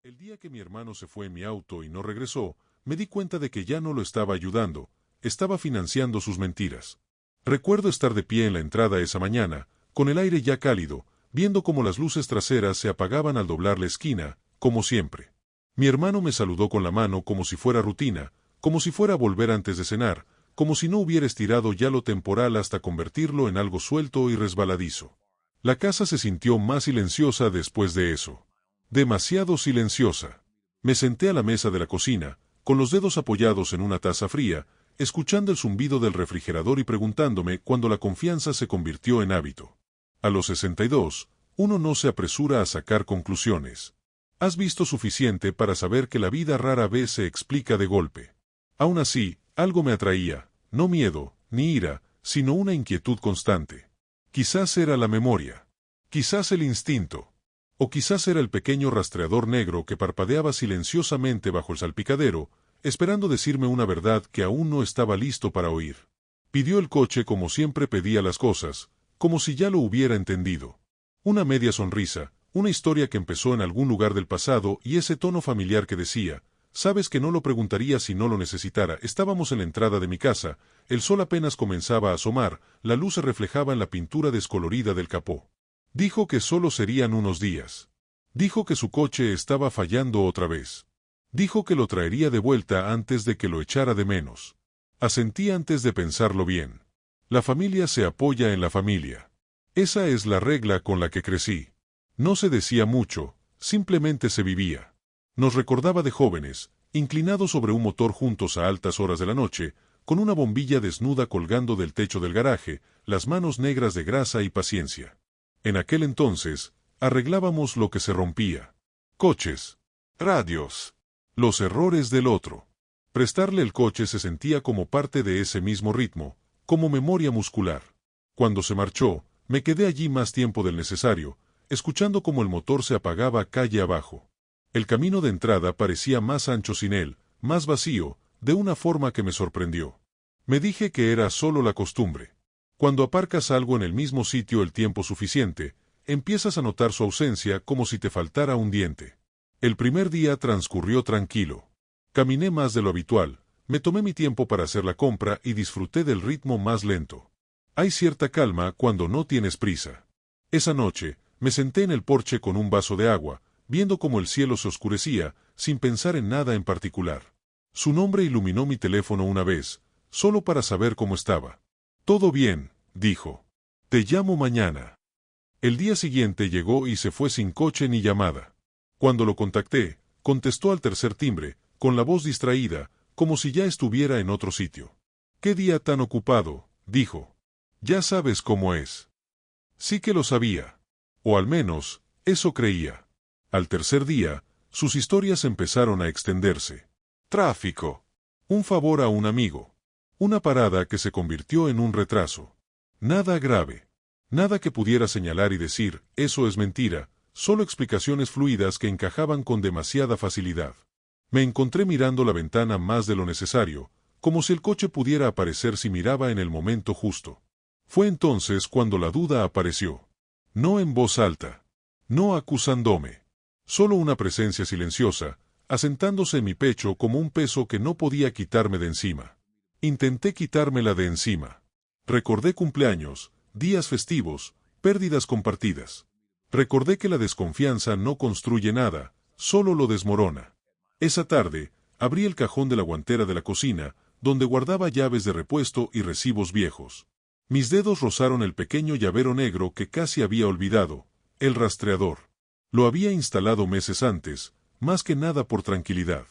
El día que mi hermano se fue en mi auto y no regresó, me di cuenta de que ya no lo estaba ayudando, estaba financiando sus mentiras. Recuerdo estar de pie en la entrada esa mañana, con el aire ya cálido, viendo cómo las luces traseras se apagaban al doblar la esquina, como siempre. Mi hermano me saludó con la mano como si fuera rutina, como si fuera a volver antes de cenar, como si no hubiera estirado ya lo temporal hasta convertirlo en algo suelto y resbaladizo. La casa se sintió más silenciosa después de eso. Demasiado silenciosa. Me senté a la mesa de la cocina, con los dedos apoyados en una taza fría, escuchando el zumbido del refrigerador y preguntándome cuándo la confianza se convirtió en hábito. A los 62, uno no se apresura a sacar conclusiones. Has visto suficiente para saber que la vida rara vez se explica de golpe. Aún así, algo me atraía, no miedo, ni ira, sino una inquietud constante. Quizás era la memoria. Quizás el instinto. O quizás era el pequeño rastreador negro que parpadeaba silenciosamente bajo el salpicadero, esperando decirme una verdad que aún no estaba listo para oír. Pidió el coche como siempre pedía las cosas, como si ya lo hubiera entendido. Una media sonrisa, una historia que empezó en algún lugar del pasado y ese tono familiar que decía, sabes que no lo preguntaría si no lo necesitara. Estábamos en la entrada de mi casa, el sol apenas comenzaba a asomar, la luz se reflejaba en la pintura descolorida del capó. Dijo que solo serían unos días. Dijo que su coche estaba fallando otra vez. Dijo que lo traería de vuelta antes de que lo echara de menos. Asentí antes de pensarlo bien. La familia se apoya en la familia. Esa es la regla con la que crecí. No se decía mucho, simplemente se vivía. Nos recordaba de jóvenes, inclinados sobre un motor juntos a altas horas de la noche, con una bombilla desnuda colgando del techo del garaje, las manos negras de grasa y paciencia. En aquel entonces, arreglábamos lo que se rompía. Coches. Radios. Los errores del otro. Prestarle el coche se sentía como parte de ese mismo ritmo, como memoria muscular. Cuando se marchó, me quedé allí más tiempo del necesario, escuchando cómo el motor se apagaba calle abajo. El camino de entrada parecía más ancho sin él, más vacío, de una forma que me sorprendió. Me dije que era solo la costumbre. Cuando aparcas algo en el mismo sitio el tiempo suficiente, empiezas a notar su ausencia como si te faltara un diente. El primer día transcurrió tranquilo. Caminé más de lo habitual, me tomé mi tiempo para hacer la compra y disfruté del ritmo más lento. Hay cierta calma cuando no tienes prisa. Esa noche, me senté en el porche con un vaso de agua, viendo cómo el cielo se oscurecía, sin pensar en nada en particular. Su nombre iluminó mi teléfono una vez, solo para saber cómo estaba. Todo bien, dijo. Te llamo mañana. El día siguiente llegó y se fue sin coche ni llamada. Cuando lo contacté, contestó al tercer timbre, con la voz distraída, como si ya estuviera en otro sitio. «¿Qué día tan ocupado?», dijo. «Ya sabes cómo es». Sí que lo sabía. O al menos, eso creía. Al tercer día, sus historias empezaron a extenderse. Tráfico. Un favor a un amigo. Una parada que se convirtió en un retraso. Nada grave. Nada que pudiera señalar y decir, eso es mentira, solo explicaciones fluidas que encajaban con demasiada facilidad. Me encontré mirando la ventana más de lo necesario, como si el coche pudiera aparecer si miraba en el momento justo. Fue entonces cuando la duda apareció. No en voz alta. No acusándome. Solo una presencia silenciosa, asentándose en mi pecho como un peso que no podía quitarme de encima. Intenté quitármela de encima. Recordé cumpleaños, días festivos, pérdidas compartidas. Recordé que la desconfianza no construye nada, solo lo desmorona. Esa tarde, abrí el cajón de la guantera de la cocina, donde guardaba llaves de repuesto y recibos viejos. Mis dedos rozaron el pequeño llavero negro que casi había olvidado, el rastreador. Lo había instalado meses antes, más que nada por tranquilidad.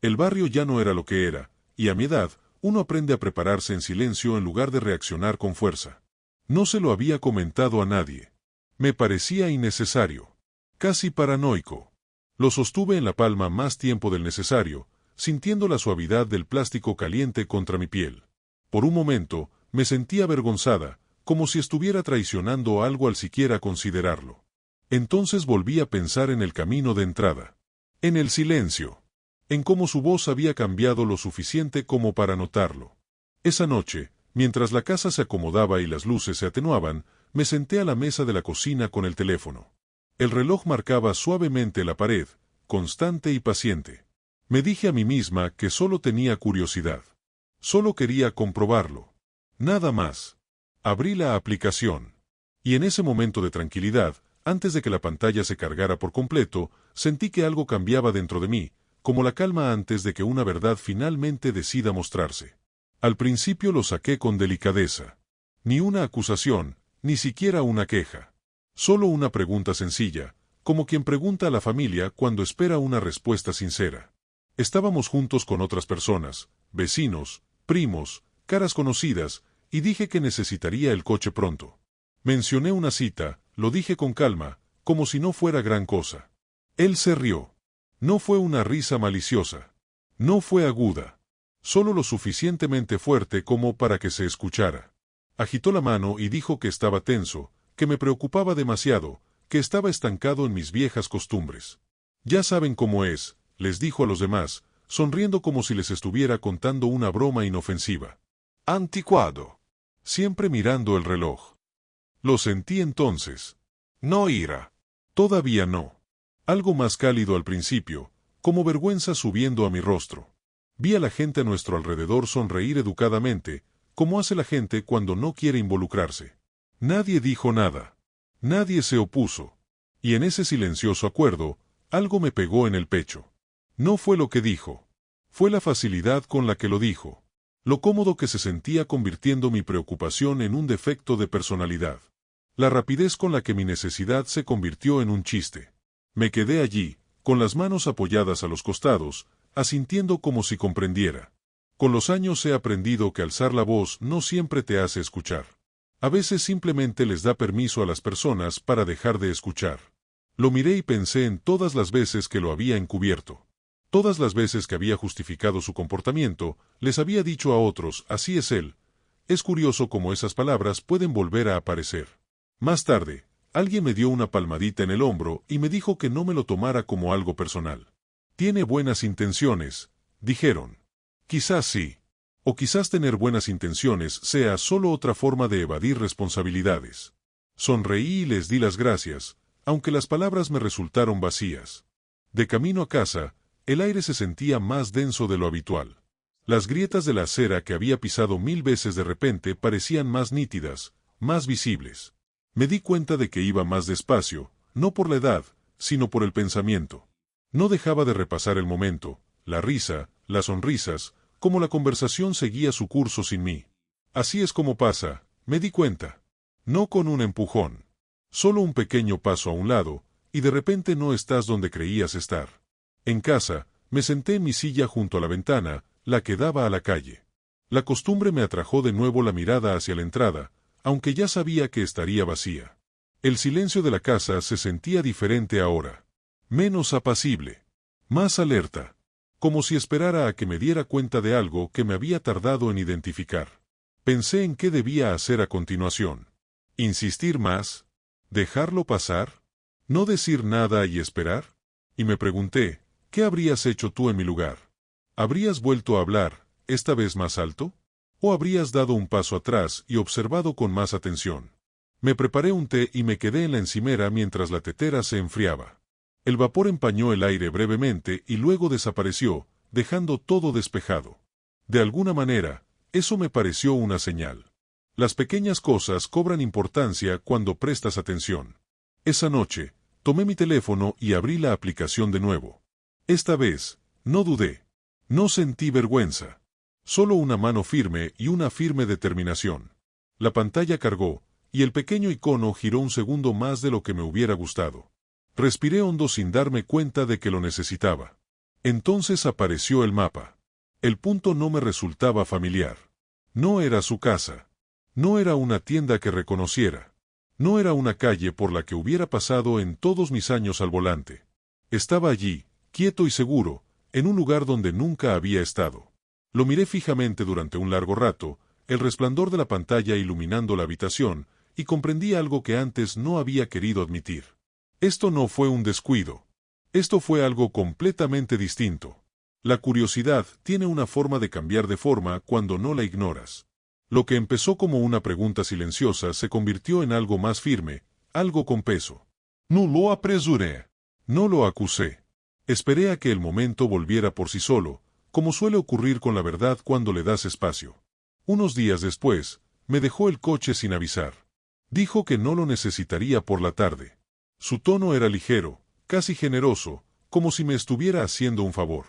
El barrio ya no era lo que era, y a mi edad, uno aprende a prepararse en silencio en lugar de reaccionar con fuerza. No se lo había comentado a nadie. Me parecía innecesario. Casi paranoico. Lo sostuve en la palma más tiempo del necesario, sintiendo la suavidad del plástico caliente contra mi piel. Por un momento, me sentí avergonzada, como si estuviera traicionando algo al siquiera considerarlo. Entonces volví a pensar en el camino de entrada. En el silencio. En cómo su voz había cambiado lo suficiente como para notarlo. Esa noche, mientras la casa se acomodaba y las luces se atenuaban, me senté a la mesa de la cocina con el teléfono. El reloj marcaba suavemente la pared, constante y paciente. Me dije a mí misma que solo tenía curiosidad. Solo quería comprobarlo. Nada más. Abrí la aplicación. Y en ese momento de tranquilidad, antes de que la pantalla se cargara por completo, sentí que algo cambiaba dentro de mí, como la calma antes de que una verdad finalmente decida mostrarse. Al principio lo saqué con delicadeza. Ni una acusación, ni siquiera una queja. Solo una pregunta sencilla, como quien pregunta a la familia cuando espera una respuesta sincera. Estábamos juntos con otras personas, vecinos, primos, caras conocidas, y dije que necesitaría el coche pronto. Mencioné una cita, lo dije con calma, como si no fuera gran cosa. Él se rió. No fue una risa maliciosa. No fue aguda. Solo lo suficientemente fuerte como para que se escuchara. Agitó la mano y dijo que estaba tenso, que me preocupaba demasiado, que estaba estancado en mis viejas costumbres. Ya saben cómo es, les dijo a los demás, sonriendo como si les estuviera contando una broma inofensiva. Anticuado. Siempre mirando el reloj. Lo sentí entonces. No ira. Todavía no. Algo más cálido al principio, como vergüenza subiendo a mi rostro. Vi a la gente a nuestro alrededor sonreír educadamente, como hace la gente cuando no quiere involucrarse. Nadie dijo nada. Nadie se opuso. Y en ese silencioso acuerdo, algo me pegó en el pecho. No fue lo que dijo. Fue la facilidad con la que lo dijo. Lo cómodo que se sentía convirtiendo mi preocupación en un defecto de personalidad. La rapidez con la que mi necesidad se convirtió en un chiste. Me quedé allí, con las manos apoyadas a los costados, asintiendo como si comprendiera. Con los años he aprendido que alzar la voz no siempre te hace escuchar. A veces simplemente les da permiso a las personas para dejar de escuchar. Lo miré y pensé en todas las veces que lo había encubierto. Todas las veces que había justificado su comportamiento, les había dicho a otros, así es él. Es curioso cómo esas palabras pueden volver a aparecer. Más tarde, alguien me dio una palmadita en el hombro y me dijo que no me lo tomara como algo personal. Tiene buenas intenciones, dijeron. Quizás sí. O quizás tener buenas intenciones sea solo otra forma de evadir responsabilidades. Sonreí y les di las gracias, aunque las palabras me resultaron vacías. De camino a casa, el aire se sentía más denso de lo habitual. Las grietas de la acera que había pisado 1000 veces de repente parecían más nítidas, más visibles. Me di cuenta de que iba más despacio, no por la edad, sino por el pensamiento. No dejaba de repasar el momento, la risa, las sonrisas, como la conversación seguía su curso sin mí. Así es como pasa, me di cuenta. No con un empujón. Solo un pequeño paso a un lado, y de repente no estás donde creías estar. En casa, me senté en mi silla junto a la ventana, la que daba a la calle. La costumbre me atrajo de nuevo la mirada hacia la entrada, aunque ya sabía que estaría vacía. El silencio de la casa se sentía diferente ahora. Menos apacible. Más alerta. Como si esperara a que me diera cuenta de algo que me había tardado en identificar. Pensé en qué debía hacer a continuación. ¿Insistir más? ¿Dejarlo pasar? ¿No decir nada y esperar? Y me pregunté, ¿qué habrías hecho tú en mi lugar? ¿Habrías vuelto a hablar, esta vez más alto? ¿O habrías dado un paso atrás y observado con más atención? Me preparé un té y me quedé en la encimera mientras la tetera se enfriaba. El vapor empañó el aire brevemente y luego desapareció, dejando todo despejado. De alguna manera, eso me pareció una señal. Las pequeñas cosas cobran importancia cuando prestas atención. Esa noche, tomé mi teléfono y abrí la aplicación de nuevo. Esta vez, no dudé. No sentí vergüenza. Solo una mano firme y una firme determinación. La pantalla cargó, y el pequeño icono giró un segundo más de lo que me hubiera gustado. Respiré hondo sin darme cuenta de que lo necesitaba. Entonces apareció el mapa. El punto no me resultaba familiar. No era su casa. No era una tienda que reconociera. No era una calle por la que hubiera pasado en todos mis años al volante. Estaba allí, quieto y seguro, en un lugar donde nunca había estado. Lo miré fijamente durante un largo rato, el resplandor de la pantalla iluminando la habitación, y comprendí algo que antes no había querido admitir. Esto no fue un descuido. Esto fue algo completamente distinto. La curiosidad tiene una forma de cambiar de forma cuando no la ignoras. Lo que empezó como una pregunta silenciosa se convirtió en algo más firme, algo con peso. No lo apresuré. No lo acusé. Esperé a que el momento volviera por sí solo, como suele ocurrir con la verdad cuando le das espacio. Unos días después, me dejó el coche sin avisar. Dijo que no lo necesitaría por la tarde. Su tono era ligero, casi generoso, como si me estuviera haciendo un favor.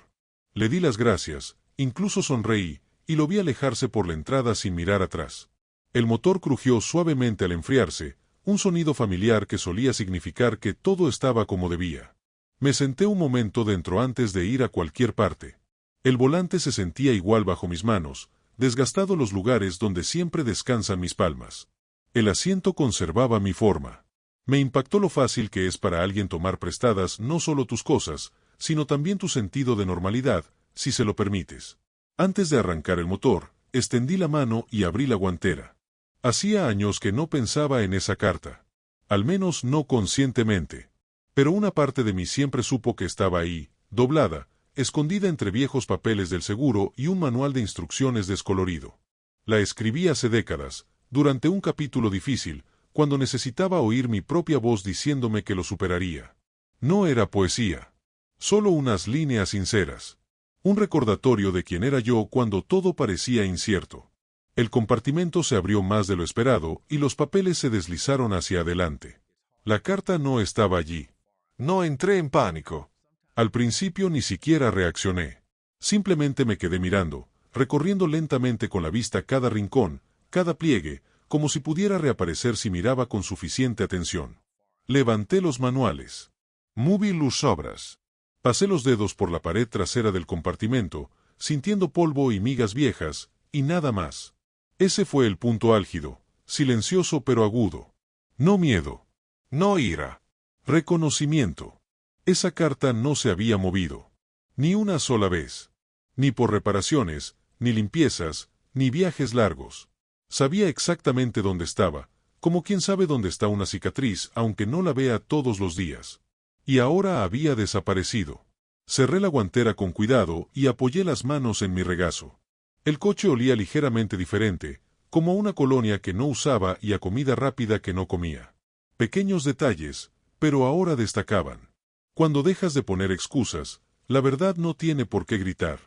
Le di las gracias, incluso sonreí, y lo vi alejarse por la entrada sin mirar atrás. El motor crujió suavemente al enfriarse, un sonido familiar que solía significar que todo estaba como debía. Me senté un momento dentro antes de ir a cualquier parte. El volante se sentía igual bajo mis manos, desgastado los lugares donde siempre descansan mis palmas. El asiento conservaba mi forma. Me impactó lo fácil que es para alguien tomar prestadas no solo tus cosas, sino también tu sentido de normalidad, si se lo permites. Antes de arrancar el motor, extendí la mano y abrí la guantera. Hacía años que no pensaba en esa carta. Al menos no conscientemente. Pero una parte de mí siempre supo que estaba ahí, doblada, escondida entre viejos papeles del seguro y un manual de instrucciones descolorido. La escribí hace décadas, durante un capítulo difícil, cuando necesitaba oír mi propia voz diciéndome que lo superaría. No era poesía. Solo unas líneas sinceras. Un recordatorio de quién era yo cuando todo parecía incierto. El compartimento se abrió más de lo esperado y los papeles se deslizaron hacia adelante. La carta no estaba allí. No entré en pánico. Al principio ni siquiera reaccioné. Simplemente me quedé mirando, recorriendo lentamente con la vista cada rincón, cada pliegue, como si pudiera reaparecer si miraba con suficiente atención. Levanté los manuales. Moví luz sobras. Pasé los dedos por la pared trasera del compartimento, sintiendo polvo y migas viejas, y nada más. Ese fue el punto álgido, silencioso pero agudo. No miedo. No ira. Reconocimiento. Esa carta no se había movido. Ni una sola vez. Ni por reparaciones, ni limpiezas, ni viajes largos. Sabía exactamente dónde estaba, como quien sabe dónde está una cicatriz aunque no la vea todos los días. Y ahora había desaparecido. Cerré la guantera con cuidado y apoyé las manos en mi regazo. El coche olía ligeramente diferente, como una colonia que no usaba y a comida rápida que no comía. Pequeños detalles, pero ahora destacaban. Cuando dejas de poner excusas, la verdad no tiene por qué gritar.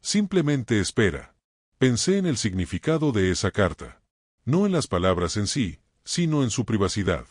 Simplemente espera. Pensé en el significado de esa carta. No en las palabras en sí, sino en su privacidad.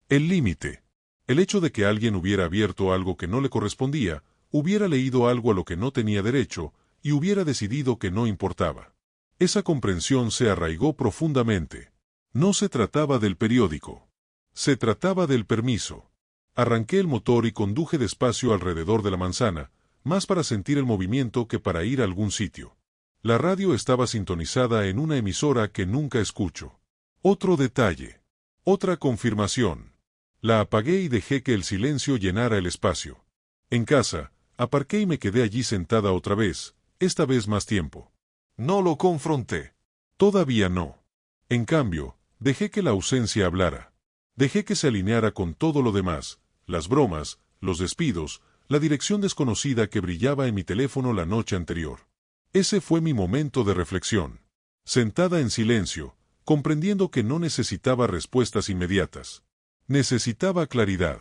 El límite. El hecho de que alguien hubiera abierto algo que no le correspondía, hubiera leído algo a lo que no tenía derecho, y hubiera decidido que no importaba. Esa comprensión se arraigó profundamente. No se trataba del periódico. Se trataba del permiso. Arranqué el motor y conduje despacio alrededor de la manzana, más para sentir el movimiento que para ir a algún sitio. La radio estaba sintonizada en una emisora que nunca escucho. Otro detalle. Otra confirmación. La apagué y dejé que el silencio llenara el espacio. En casa, aparqué y me quedé allí sentada otra vez, esta vez más tiempo. No lo confronté. Todavía no. En cambio, dejé que la ausencia hablara. Dejé que se alineara con todo lo demás, las bromas, los despidos, la dirección desconocida que brillaba en mi teléfono la noche anterior. Ese fue mi momento de reflexión. Sentada en silencio, comprendiendo que no necesitaba respuestas inmediatas. Necesitaba claridad.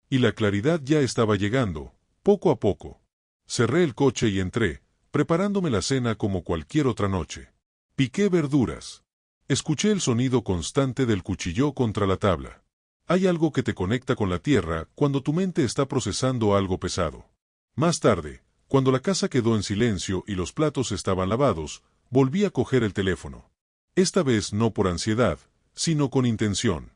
Y la claridad ya estaba llegando, poco a poco. Cerré el coche y entré, preparándome la cena como cualquier otra noche. Piqué verduras. Escuché el sonido constante del cuchillo contra la tabla. Hay algo que te conecta con la tierra cuando tu mente está procesando algo pesado. Más tarde, cuando la casa quedó en silencio y los platos estaban lavados, volví a coger el teléfono. Esta vez no por ansiedad, sino con intención.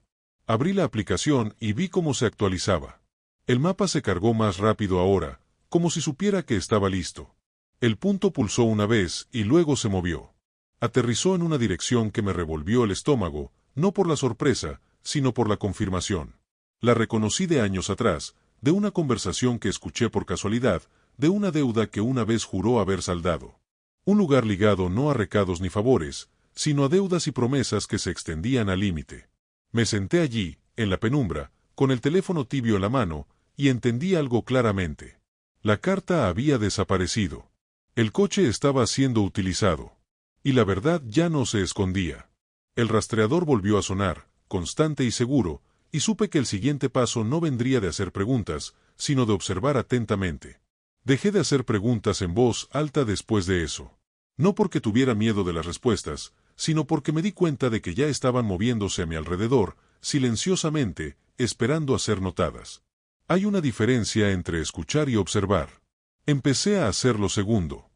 Abrí la aplicación y vi cómo se actualizaba. El mapa se cargó más rápido ahora, como si supiera que estaba listo. El punto pulsó una vez y luego se movió. Aterrizó en una dirección que me revolvió el estómago, no por la sorpresa, sino por la confirmación. La reconocí de años atrás, de una conversación que escuché por casualidad, de una deuda que una vez juró haber saldado. Un lugar ligado no a recados ni favores, sino a deudas y promesas que se extendían al límite. Me senté allí, en la penumbra, con el teléfono tibio en la mano, y entendí algo claramente. La carta había desaparecido. El coche estaba siendo utilizado. Y la verdad ya no se escondía. El rastreador volvió a sonar, constante y seguro, y supe que el siguiente paso no vendría de hacer preguntas, sino de observar atentamente. Dejé de hacer preguntas en voz alta después de eso. No porque tuviera miedo de las respuestas, sino porque me di cuenta de que ya estaban moviéndose a mi alrededor, silenciosamente, esperando a ser notadas. Hay una diferencia entre escuchar y observar. Empecé a hacer lo segundo.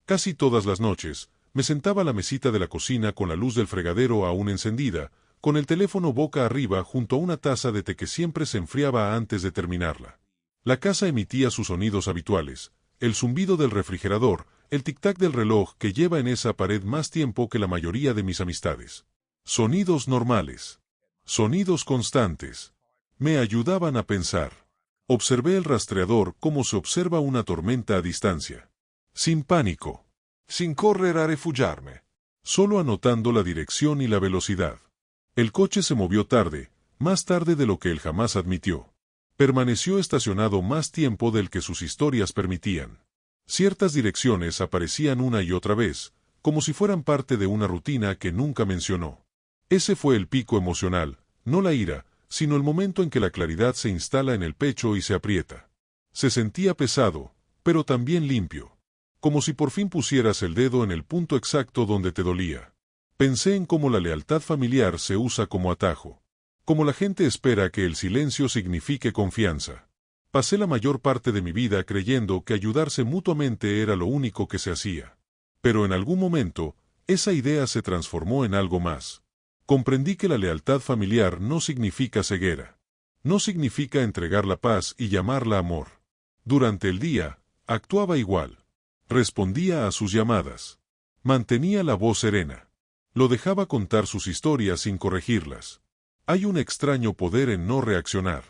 Casi todas las noches, me sentaba a la mesita de la cocina con la luz del fregadero aún encendida, con el teléfono boca arriba junto a una taza de té que siempre se enfriaba antes de terminarla. La casa emitía sus sonidos habituales, el zumbido del refrigerador, el tic-tac del reloj que lleva en esa pared más tiempo que la mayoría de mis amistades. Sonidos normales. Sonidos constantes. Me ayudaban a pensar. Observé el rastreador como se observa una tormenta a distancia. Sin pánico. Sin correr a refugiarme. Solo anotando la dirección y la velocidad. El coche se movió tarde, más tarde de lo que él jamás admitió. Permaneció estacionado más tiempo del que sus historias permitían. Ciertas direcciones aparecían una y otra vez, como si fueran parte de una rutina que nunca mencionó. Ese fue el pico emocional, no la ira, sino el momento en que la claridad se instala en el pecho y se aprieta. Se sentía pesado, pero también limpio. Como si por fin pusieras el dedo en el punto exacto donde te dolía. Pensé en cómo la lealtad familiar se usa como atajo. Como la gente espera que el silencio signifique confianza. Pasé la mayor parte de mi vida creyendo que ayudarse mutuamente era lo único que se hacía. Pero en algún momento, esa idea se transformó en algo más. Comprendí que la lealtad familiar no significa ceguera. No significa entregar la paz y llamarla amor. Durante el día, actuaba igual. Respondía a sus llamadas. Mantenía la voz serena. Lo dejaba contar sus historias sin corregirlas. Hay un extraño poder en no reaccionar.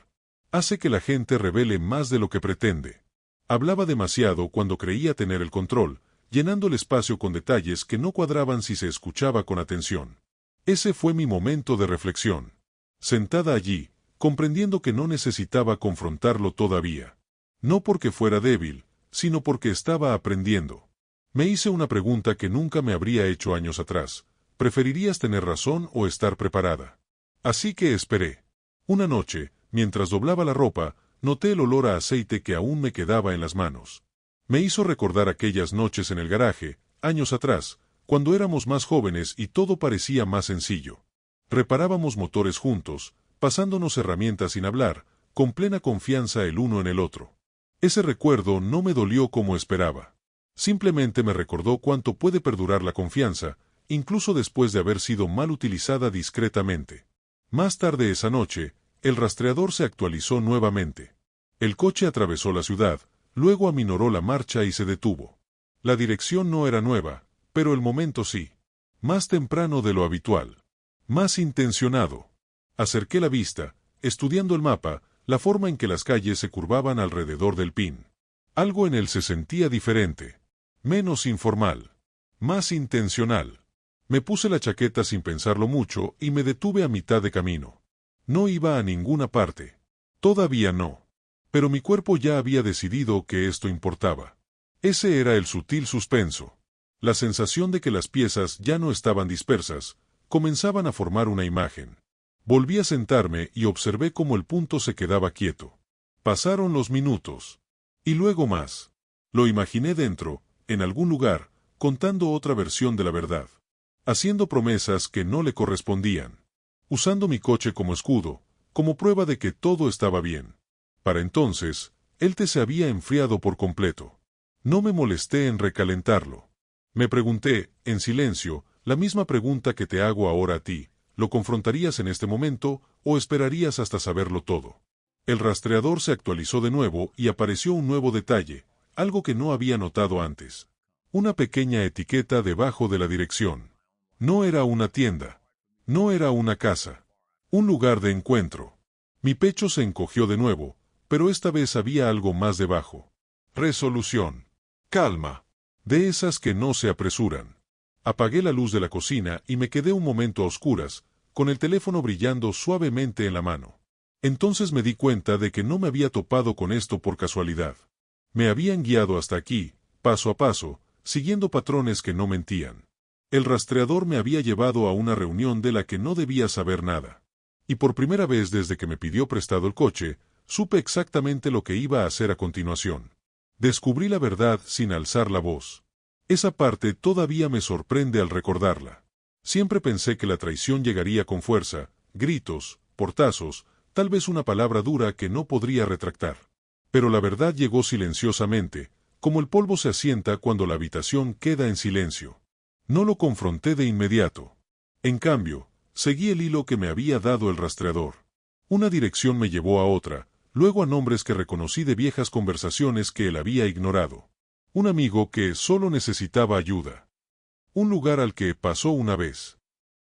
Hace que la gente revele más de lo que pretende. Hablaba demasiado cuando creía tener el control, llenando el espacio con detalles que no cuadraban si se escuchaba con atención. Ese fue mi momento de reflexión. Sentada allí, comprendiendo que no necesitaba confrontarlo todavía. No porque fuera débil, sino porque estaba aprendiendo. Me hice una pregunta que nunca me habría hecho años atrás. ¿Preferirías tener razón o estar preparada? Así que esperé. Una noche, mientras doblaba la ropa, noté el olor a aceite que aún me quedaba en las manos. Me hizo recordar aquellas noches en el garaje, años atrás, cuando éramos más jóvenes y todo parecía más sencillo. Reparábamos motores juntos, pasándonos herramientas sin hablar, con plena confianza el uno en el otro. Ese recuerdo no me dolió como esperaba. Simplemente me recordó cuánto puede perdurar la confianza, incluso después de haber sido mal utilizada discretamente. Más tarde esa noche, el rastreador se actualizó nuevamente. El coche atravesó la ciudad, luego aminoró la marcha y se detuvo. La dirección no era nueva, pero el momento sí. Más temprano de lo habitual. Más intencionado. Acerqué la vista, estudiando el mapa, la forma en que las calles se curvaban alrededor del pin. Algo en él se sentía diferente. Menos informal. Más intencional. Me puse la chaqueta sin pensarlo mucho y me detuve a mitad de camino. No iba a ninguna parte. Todavía no. Pero mi cuerpo ya había decidido que esto importaba. Ese era el sutil suspenso. La sensación de que las piezas ya no estaban dispersas, comenzaban a formar una imagen. Volví a sentarme y observé cómo el punto se quedaba quieto. Pasaron los minutos. Y luego más. Lo imaginé dentro, en algún lugar, contando otra versión de la verdad. Haciendo promesas que no le correspondían. Usando mi coche como escudo, como prueba de que todo estaba bien. Para entonces, el té se había enfriado por completo. No me molesté en recalentarlo. Me pregunté, en silencio, la misma pregunta que te hago ahora a ti. ¿Lo confrontarías en este momento o esperarías hasta saberlo todo? El rastreador se actualizó de nuevo y apareció un nuevo detalle, algo que no había notado antes. Una pequeña etiqueta debajo de la dirección. No era una tienda. No era una casa. Un lugar de encuentro. Mi pecho se encogió de nuevo, pero esta vez había algo más debajo. Resolución. Calma. De esas que no se apresuran. Apagué la luz de la cocina y me quedé un momento a oscuras, con el teléfono brillando suavemente en la mano. Entonces me di cuenta de que no me había topado con esto por casualidad. Me habían guiado hasta aquí, paso a paso, siguiendo patrones que no mentían. El rastreador me había llevado a una reunión de la que no debía saber nada. Y por primera vez desde que me pidió prestado el coche, supe exactamente lo que iba a hacer a continuación. Descubrí la verdad sin alzar la voz. Esa parte todavía me sorprende al recordarla. Siempre pensé que la traición llegaría con fuerza, gritos, portazos, tal vez una palabra dura que no podría retractar. Pero la verdad llegó silenciosamente, como el polvo se asienta cuando la habitación queda en silencio. No lo confronté de inmediato. En cambio, seguí el hilo que me había dado el rastreador. Una dirección me llevó a otra, luego a nombres que reconocí de viejas conversaciones que él había ignorado. Un amigo que solo necesitaba ayuda. Un lugar al que pasó una vez.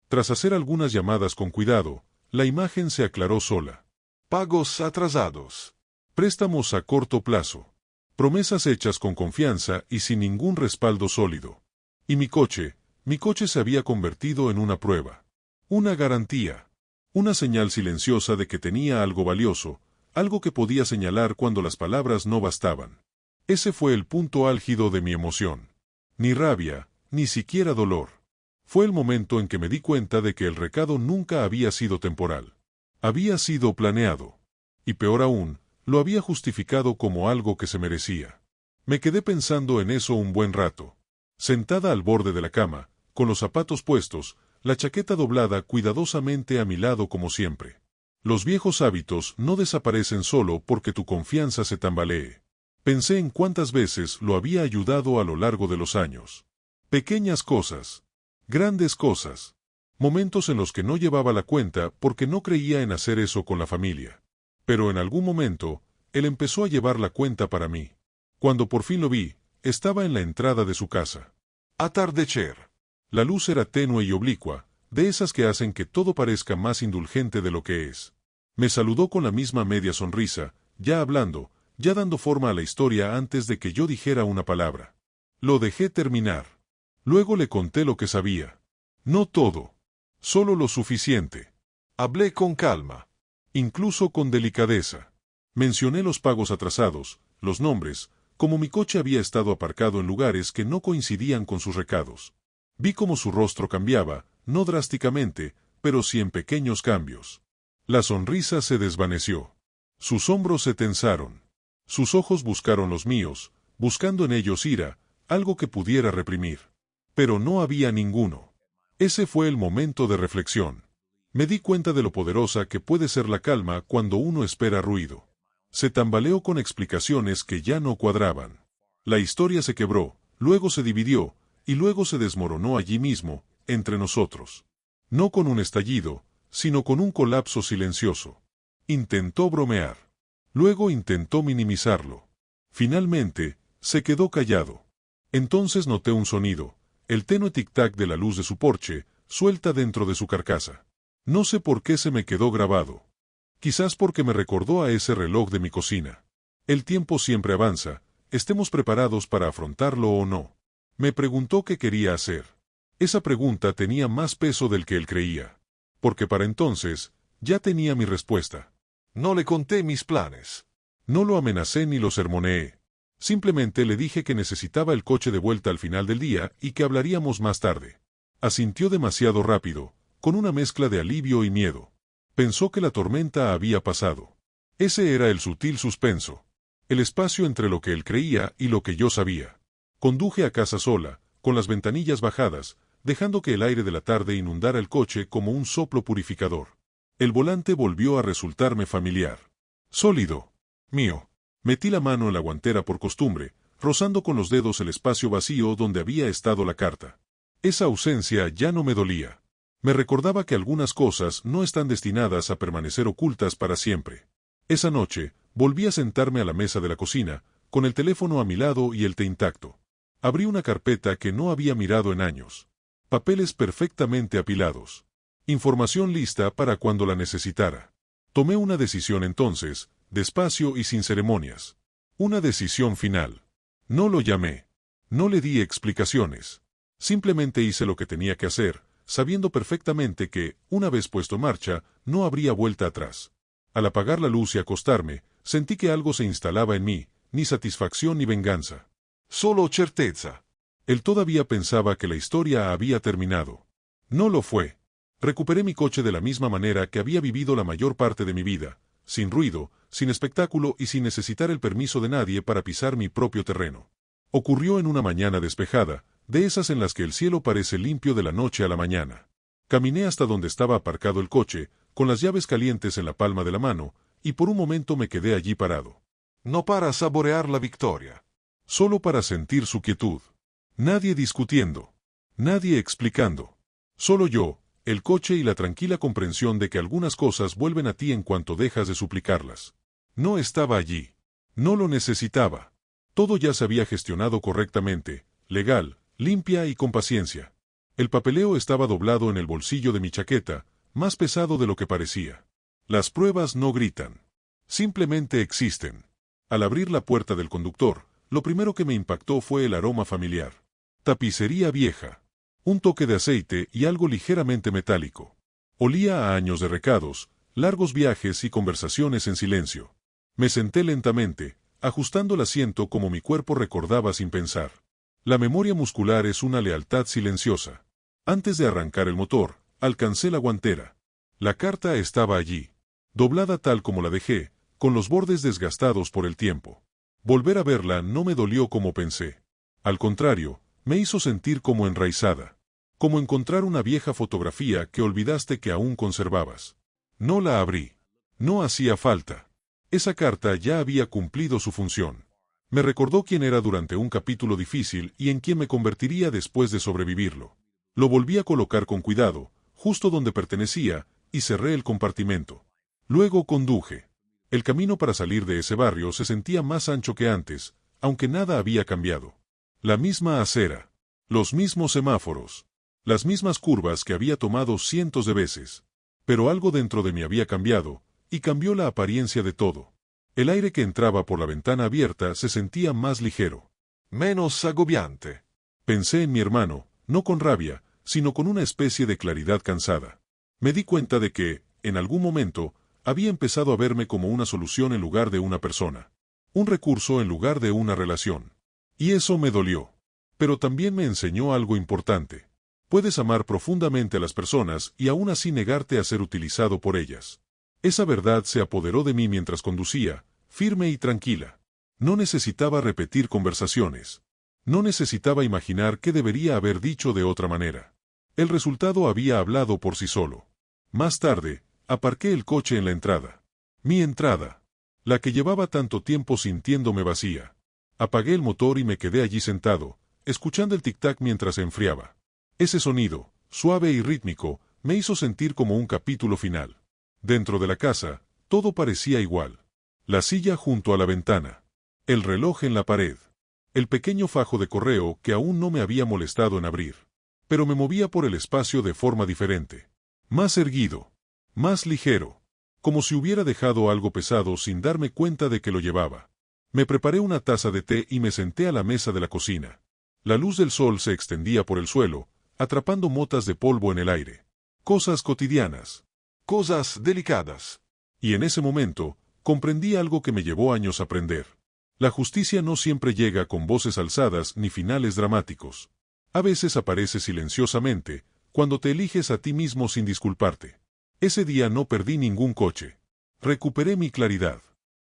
Tras hacer algunas llamadas con cuidado, la imagen se aclaró sola. Pagos atrasados. Préstamos a corto plazo. Promesas hechas con confianza y sin ningún respaldo sólido. Y mi coche se había convertido en una prueba. Una garantía. Una señal silenciosa de que tenía algo valioso, algo que podía señalar cuando las palabras no bastaban. Ese fue el punto álgido de mi emoción. Ni rabia, ni siquiera dolor. Fue el momento en que me di cuenta de que el recado nunca había sido temporal. Había sido planeado. Y peor aún, lo había justificado como algo que se merecía. Me quedé pensando en eso un buen rato. Sentada al borde de la cama, con los zapatos puestos, la chaqueta doblada cuidadosamente a mi lado como siempre. Los viejos hábitos no desaparecen solo porque tu confianza se tambalee. Pensé en cuántas veces lo había ayudado a lo largo de los años. Pequeñas cosas. Grandes cosas. Momentos en los que no llevaba la cuenta porque no creía en hacer eso con la familia. Pero en algún momento, él empezó a llevar la cuenta para mí. Cuando por fin lo vi, estaba en la entrada de su casa. Atardecer. La luz era tenue y oblicua, de esas que hacen que todo parezca más indulgente de lo que es. Me saludó con la misma media sonrisa, ya hablando, ya dando forma a la historia antes de que yo dijera una palabra. Lo dejé terminar. Luego le conté lo que sabía. No todo. Solo lo suficiente. Hablé con calma. Incluso con delicadeza. Mencioné los pagos atrasados, los nombres, como mi coche había estado aparcado en lugares que no coincidían con sus recados. Vi cómo su rostro cambiaba, no drásticamente, pero sí en pequeños cambios. La sonrisa se desvaneció. Sus hombros se tensaron. Sus ojos buscaron los míos, buscando en ellos ira, algo que pudiera reprimir. Pero no había ninguno. Ese fue el momento de reflexión. Me di cuenta de lo poderosa que puede ser la calma cuando uno espera ruido. Se tambaleó con explicaciones que ya no cuadraban. La historia se quebró, luego se dividió, y luego se desmoronó allí mismo, entre nosotros. No con un estallido, sino con un colapso silencioso. Intentó bromear. Luego intentó minimizarlo. Finalmente, se quedó callado. Entonces noté un sonido, el tenue tic-tac de la luz de su porche, suelta dentro de su carcasa. No sé por qué se me quedó grabado. Quizás porque me recordó a ese reloj de mi cocina. El tiempo siempre avanza, estemos preparados para afrontarlo o no. Me preguntó qué quería hacer. Esa pregunta tenía más peso del que él creía. Porque para entonces, ya tenía mi respuesta. No le conté mis planes. No lo amenacé ni lo sermoneé. Simplemente le dije que necesitaba el coche de vuelta al final del día y que hablaríamos más tarde. Asintió demasiado rápido, con una mezcla de alivio y miedo. Pensó que la tormenta había pasado. Ese era el sutil suspenso. El espacio entre lo que él creía y lo que yo sabía. Conduje a casa sola, con las ventanillas bajadas, dejando que el aire de la tarde inundara el coche como un soplo purificador. El volante volvió a resultarme familiar. Sólido. Mío. Metí la mano en la guantera por costumbre, rozando con los dedos el espacio vacío donde había estado la carta. Esa ausencia ya no me dolía. Me recordaba que algunas cosas no están destinadas a permanecer ocultas para siempre. Esa noche, volví a sentarme a la mesa de la cocina, con el teléfono a mi lado y el té intacto. Abrí una carpeta que no había mirado en años. Papeles perfectamente apilados. Información lista para cuando la necesitara. Tomé una decisión entonces, despacio y sin ceremonias. Una decisión final. No lo llamé. No le di explicaciones. Simplemente hice lo que tenía que hacer, sabiendo perfectamente que, una vez puesto en marcha, no habría vuelta atrás. Al apagar la luz y acostarme, sentí que algo se instalaba en mí, ni satisfacción ni venganza. Solo certeza. Él todavía pensaba que la historia había terminado. No lo fue. Recuperé mi coche de la misma manera que había vivido la mayor parte de mi vida, sin ruido, sin espectáculo y sin necesitar el permiso de nadie para pisar mi propio terreno. Ocurrió en una mañana despejada, de esas en las que el cielo parece limpio de la noche a la mañana. Caminé hasta donde estaba aparcado el coche, con las llaves calientes en la palma de la mano, y por un momento me quedé allí parado. No para saborear la victoria. Solo para sentir su quietud. Nadie discutiendo. Nadie explicando. Solo yo, el coche y la tranquila comprensión de que algunas cosas vuelven a ti en cuanto dejas de suplicarlas. No estaba allí. No lo necesitaba. Todo ya se había gestionado correctamente, legal, limpia y con paciencia. El papeleo estaba doblado en el bolsillo de mi chaqueta, más pesado de lo que parecía. Las pruebas no gritan. Simplemente existen. Al abrir la puerta del conductor, lo primero que me impactó fue el aroma familiar. Tapicería vieja. Un toque de aceite y algo ligeramente metálico. Olía a años de recados, largos viajes y conversaciones en silencio. Me senté lentamente, ajustando el asiento como mi cuerpo recordaba sin pensar. La memoria muscular es una lealtad silenciosa. Antes de arrancar el motor, alcancé la guantera. La carta estaba allí, doblada tal como la dejé, con los bordes desgastados por el tiempo. Volver a verla no me dolió como pensé. Al contrario, me hizo sentir como enraizada. Como encontrar una vieja fotografía que olvidaste que aún conservabas. No la abrí. No hacía falta. Esa carta ya había cumplido su función. Me recordó quién era durante un capítulo difícil y en quién me convertiría después de sobrevivirlo. Lo volví a colocar con cuidado, justo donde pertenecía, y cerré el compartimento. Luego conduje. El camino para salir de ese barrio se sentía más ancho que antes, aunque nada había cambiado. La misma acera. Los mismos semáforos. Las mismas curvas que había tomado cientos de veces. Pero algo dentro de mí había cambiado, y cambió la apariencia de todo. El aire que entraba por la ventana abierta se sentía más ligero. Menos agobiante. Pensé en mi hermano, no con rabia, sino con una especie de claridad cansada. Me di cuenta de que, en algún momento, había empezado a verme como una solución en lugar de una persona. Un recurso en lugar de una relación. Y eso me dolió. Pero también me enseñó algo importante. Puedes amar profundamente a las personas y aún así negarte a ser utilizado por ellas. Esa verdad se apoderó de mí mientras conducía, firme y tranquila. No necesitaba repetir conversaciones. No necesitaba imaginar qué debería haber dicho de otra manera. El resultado había hablado por sí solo. Más tarde, aparqué el coche en la entrada. Mi entrada. La que llevaba tanto tiempo sintiéndome vacía. Apagué el motor y me quedé allí sentado, escuchando el tic-tac mientras se enfriaba. Ese sonido, suave y rítmico, me hizo sentir como un capítulo final. Dentro de la casa, todo parecía igual. La silla junto a la ventana. El reloj en la pared. El pequeño fajo de correo que aún no me había molestado en abrir. Pero me movía por el espacio de forma diferente. Más erguido. Más ligero. Como si hubiera dejado algo pesado sin darme cuenta de que lo llevaba. Me preparé una taza de té y me senté a la mesa de la cocina. La luz del sol se extendía por el suelo, atrapando motas de polvo en el aire. Cosas cotidianas. Cosas delicadas. Y en ese momento, comprendí algo que me llevó años a aprender. La justicia no siempre llega con voces alzadas ni finales dramáticos. A veces aparece silenciosamente, cuando te eliges a ti mismo sin disculparte. Ese día no perdí ningún coche. Recuperé mi claridad.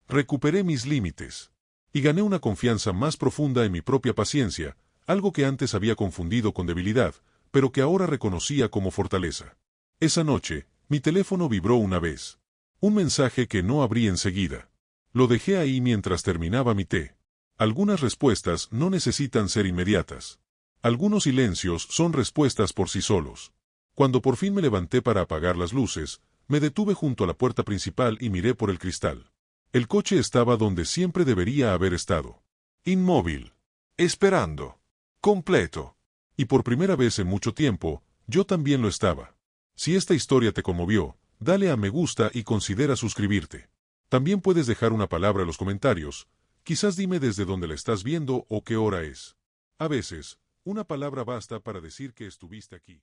Recuperé mis límites. Y gané una confianza más profunda en mi propia paciencia, algo que antes había confundido con debilidad, pero que ahora reconocía como fortaleza. Esa noche, mi teléfono vibró una vez. Un mensaje que no abrí enseguida. Lo dejé ahí mientras terminaba mi té. Algunas respuestas no necesitan ser inmediatas. Algunos silencios son respuestas por sí solos. Cuando por fin me levanté para apagar las luces, me detuve junto a la puerta principal y miré por el cristal. El coche estaba donde siempre debería haber estado. Inmóvil. Esperando. Completo. Y por primera vez en mucho tiempo, yo también lo estaba. Si esta historia te conmovió, dale a me gusta y considera suscribirte. También puedes dejar una palabra en los comentarios, quizás dime desde dónde la estás viendo o qué hora es. A veces, una palabra basta para decir que estuviste aquí.